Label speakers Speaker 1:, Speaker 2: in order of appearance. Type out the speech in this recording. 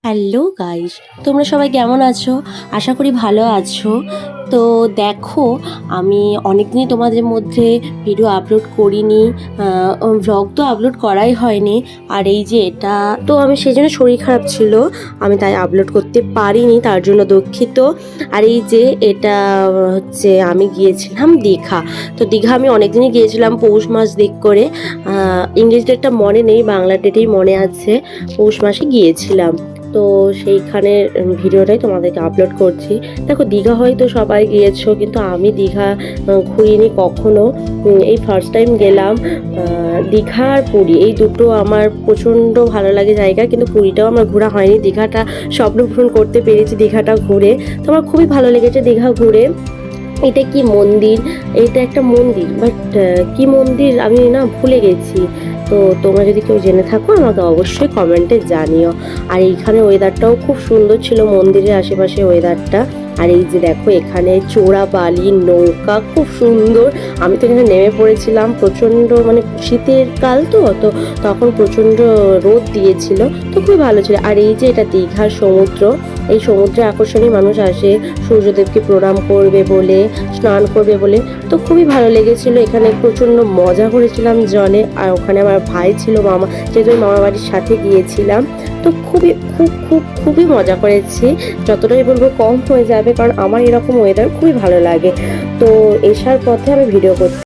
Speaker 1: Hello guys, তোমরা সবাই কেমন আছো? আশা করি ভালো আছো। তো দেখো, আমি অনেকদিনই তোমাদের মধ্যে ভিডিও আপলোড করিনি, ভ্লগ তো আপলোড করাই হয়নি। আর এই যে এটা তো আমি সেই জন্য শরীর খারাপ ছিল, আমি তাই আপলোড করতে পারিনি, তার জন্য দুঃখিত। আর এই যে এটা হচ্ছে আমি গিয়েছিলাম দীঘা। তো দীঘা আমি অনেকদিনই গিয়েছিলাম পৌষ মাস দিক করে, ইংলিশ ডেটটা মনে নেই, বাংলা ডেটেই মনে আছে। পৌষ মাসে গিয়েছিলাম, তো সেইখানে ভিডিওটাই তোমাদেরকে আপলোড করছি। দেখো, দীঘা হয়তো সবাই গিয়েছো, কিন্তু আমি দীঘা ঘুরিনি কখনো। এই ফার্স্ট টাইম গেলাম। দীঘা আর পুরী এই দুটো আমার প্রচণ্ড ভালো লাগে জায়গা, কিন্তু পুরীটাও আমার ঘোরা হয়নি। দীঘাটা স্বপ্ন পূরণ করতে পেরেছি দীঘাটা ঘুরে। তো আমার খুবই ভালো লেগেছে দীঘা ঘুরে। এটা কি মন্দির, এটা একটা মন্দির, বাট কি মন্দির আমি না ভুলে গেছি। তো তোমরা যদি কেউ জেনে থাকো আমাকে অবশ্যই কমেন্টে জানিও। আর এইখানে ওয়েদারটাও খুব সুন্দর ছিল, মন্দিরের আশেপাশে ওয়েদারটা। আর এই যে দেখো, এখানে চোরা বালি নৌকা খুব সুন্দর। আমি তো এখানে নেমে পড়েছিলাম, প্রচণ্ড মানে শীতের কাল তো তখন প্রচণ্ড রোদ দিয়েছিল, তো খুবই ভালো ছিল। আর এই যে এটা দীঘার সমুদ্র, এই সমুদ্রে আকর্ষণীয় মানুষ আসে সূর্যদেবকে প্রণাম করবে বলে, স্নান করবে বলে। তো খুবই ভালো লেগেছিল, এখানে প্রচণ্ড মজা করেছিলাম জলে। আর ওখানে আমার ভাই ছিল, মামা, যেহেতু আমি মামা বাড়ির সাথে গিয়েছিলাম। তো খুবই মজা করেছি। যতটাই বলবো কম হয়ে যাবে, কারণ আমার এরকম ওয়েদার খুবই ভালো লাগে। তো এসার পথে আমি ভিডিও করতে